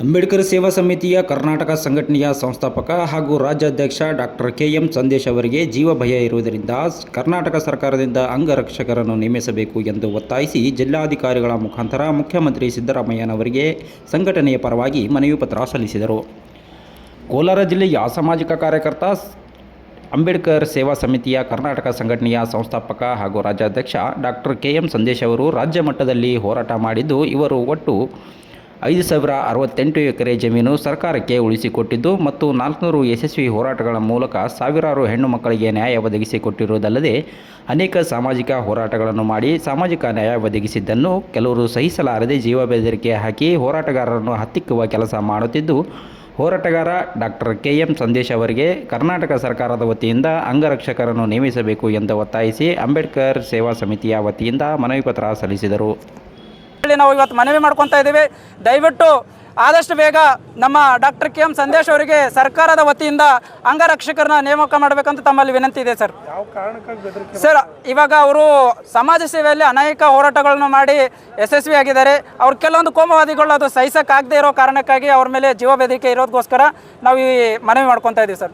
ಅಂಬೇಡ್ಕರ್ ಸೇವಾ ಸಮಿತಿಯ ಕರ್ನಾಟಕ ಸಂಘಟನೆಯ ಸಂಸ್ಥಾಪಕ ಹಾಗೂ ರಾಜ್ಯಾಧ್ಯಕ್ಷ ಡಾಕ್ಟರ್ ಕೆ.ಎಂ. ಸಂದೇಶ್ ಅವರಿಗೆ ಜೀವಭಯ ಇರುವುದರಿಂದ ಕರ್ನಾಟಕ ಸರ್ಕಾರದಿಂದ ಅಂಗರಕ್ಷಕರನ್ನು ನೇಮಿಸಬೇಕು ಎಂದು ಒತ್ತಾಯಿಸಿ ಜಿಲ್ಲಾಧಿಕಾರಿಗಳ ಮುಖಾಂತರ ಮುಖ್ಯಮಂತ್ರಿ ಸಿದ್ದರಾಮಯ್ಯನವರಿಗೆ ಸಂಘಟನೆಯ ಪರವಾಗಿ ಮನವಿ ಪತ್ರ ಸಲ್ಲಿಸಿದರು. ಕೋಲಾರ ಜಿಲ್ಲೆಯ ಸಾಮಾಜಿಕ ಕಾರ್ಯಕರ್ತ ಅಂಬೇಡ್ಕರ್ ಸೇವಾ ಸಮಿತಿಯ ಕರ್ನಾಟಕ ಸಂಘಟನೆಯ ಸಂಸ್ಥಾಪಕ ಹಾಗೂ ರಾಜ್ಯಾಧ್ಯಕ್ಷ ಡಾಕ್ಟರ್ ಕೆ.ಎಂ. ಸಂದೇಶ್ ಅವರು ರಾಜ್ಯ ಮಟ್ಟದಲ್ಲಿ ಹೋರಾಟ ಮಾಡಿದ್ದು, ಇವರು ಒಟ್ಟು 5,068 ಎಕರೆ ಜಮೀನು ಸರ್ಕಾರಕ್ಕೆ ಉಳಿಸಿಕೊಟ್ಟಿದ್ದು ಮತ್ತು 400 ಯಶಸ್ವಿ ಹೋರಾಟಗಳ ಮೂಲಕ ಸಾವಿರಾರು ಹೆಣ್ಣು ಮಕ್ಕಳಿಗೆ ನ್ಯಾಯ ಒದಗಿಸಿಕೊಟ್ಟಿರುವುದಲ್ಲದೆ ಅನೇಕ ಸಾಮಾಜಿಕ ಹೋರಾಟಗಳನ್ನು ಮಾಡಿ ಸಾಮಾಜಿಕ ನ್ಯಾಯ ಒದಗಿಸಿದ್ದನ್ನು ಕೆಲವರು ಸಹಿಸಲಾರದೆ ಜೀವ ಬೆದರಿಕೆ ಹಾಕಿ ಹೋರಾಟಗಾರರನ್ನು ಹತ್ತಿಕ್ಕುವ ಕೆಲಸ ಮಾಡುತ್ತಿದ್ದು, ಹೋರಾಟಗಾರ ಡಾಕ್ಟರ್ ಕೆ.ಎಂ. ಸಂದೇಶ್ ಅವರಿಗೆ ಕರ್ನಾಟಕ ಸರ್ಕಾರದ ವತಿಯಿಂದ ಅಂಗರಕ್ಷಕರನ್ನು ನೇಮಿಸಬೇಕು ಎಂದು ಒತ್ತಾಯಿಸಿ ಅಂಬೇಡ್ಕರ್ ಸೇವಾ ಸಮಿತಿಯ ವತಿಯಿಂದ ಮನವಿ ಪತ್ರ ಸಲ್ಲಿಸಿದರು. ನಾವು ಇವತ್ತು ಮನವಿ ಮಾಡ್ಕೊತಾ ಇದ್ದೀವಿ. ದಯವಿಟ್ಟು ಆದಷ್ಟು ಬೇಗ ನಮ್ಮ ಡಾಕ್ಟರ್ ಕೆ.ಎಂ. ಸಂದೇಶ್ ಅವರಿಗೆ ಸರ್ಕಾರದ ವತಿಯಿಂದ ಅಂಗರಕ್ಷಕರನ್ನ ನೇಮಕ ಮಾಡಬೇಕಂತ ತಮ್ಮಲ್ಲಿ ವಿನಂತಿ ಇದೆ ಸರ್. ಸರ್, ಇವಾಗ ಅವರು ಸಮಾಜ ಸೇವೆಯಲ್ಲಿ ಅನೇಕ ಹೋರಾಟಗಳನ್ನು ಮಾಡಿ ಯಶಸ್ವಿಯಾಗಿದ್ದಾರೆ. ಅವ್ರು ಕೆಲವೊಂದು ಕೋಮುವಾದಿಗಳು ಅದು ಸಹಿಸಕ್ಕಾಗದೇ ಇರೋ ಕಾರಣಕ್ಕಾಗಿ ಅವ್ರ ಮೇಲೆ ಜೀವ ಬೆದರಿಕೆ ಇರೋದಕ್ಕೋಸ್ಕರ ನಾವು ಈ ಮನವಿ ಮಾಡ್ಕೊತಾ ಇದ್ದೀವಿ ಸರ್.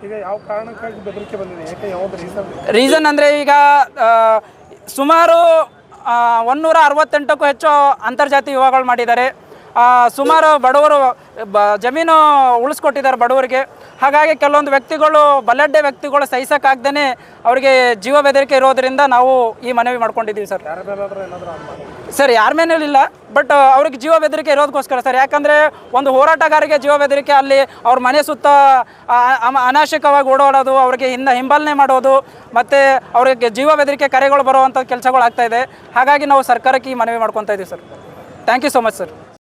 ರೀಸನ್ ಅಂದರೆ ಈಗ ಸುಮಾರು 168ಕ್ಕೂ ಹೆಚ್ಚು ಅಂತರ್ಜಾತಿ ವಿವಾಹಗಳು ಮಾಡಿದ್ದಾರೆ. ಸುಮಾರು ಬಡವರು ಜಮೀನು ಉಳಿಸ್ಕೊಟ್ಟಿದ್ದಾರೆ ಬಡವರಿಗೆ. ಹಾಗಾಗಿ ಕೆಲವೊಂದು ವ್ಯಕ್ತಿಗಳು ಬಲಡ್ಡೆ ವ್ಯಕ್ತಿಗಳು ಸಹಿಸಕ್ಕಾಗ್ದೇ ಅವರಿಗೆ ಜೀವ ಬೆದರಿಕೆ ಇರೋದರಿಂದ ನಾವು ಈ ಮನವಿ ಮಾಡ್ಕೊಂಡಿದ್ದೀವಿ ಸರ್. ಸರ್, ಯಾರ ಮೇಲೂ ಇಲ್ಲ, ಬಟ್ ಅವ್ರಿಗೆ ಜೀವ ಬೆದರಿಕೆ ಇರೋದಕ್ಕೋಸ್ಕರ ಸರ್. ಯಾಕಂದರೆ ಒಂದು ಹೋರಾಟಗಾರರಿಗೆ ಜೀವ ಬೆದರಿಕೆ, ಅಲ್ಲಿ ಅವ್ರ ಮನೆ ಸುತ್ತ ಅನಾವಶ್ಯಕವಾಗಿ ಓಡಾಡೋದು, ಅವ್ರಿಗೆ ಹಿಂಬಾಲನೆ ಮಾಡೋದು ಮತ್ತು ಅವ್ರಿಗೆ ಜೀವ ಬೆದರಿಕೆ ಕರೆಗಳು ಬರುವಂಥ ಕೆಲಸಗಳು ಆಗ್ತಾಯಿದೆ. ಹಾಗಾಗಿ ನಾವು ಸರ್ಕಾರಕ್ಕೆ ಈ ಮನವಿ ಮಾಡ್ಕೊತಾ ಇದ್ದೀವಿ sir. Thank you so much sir.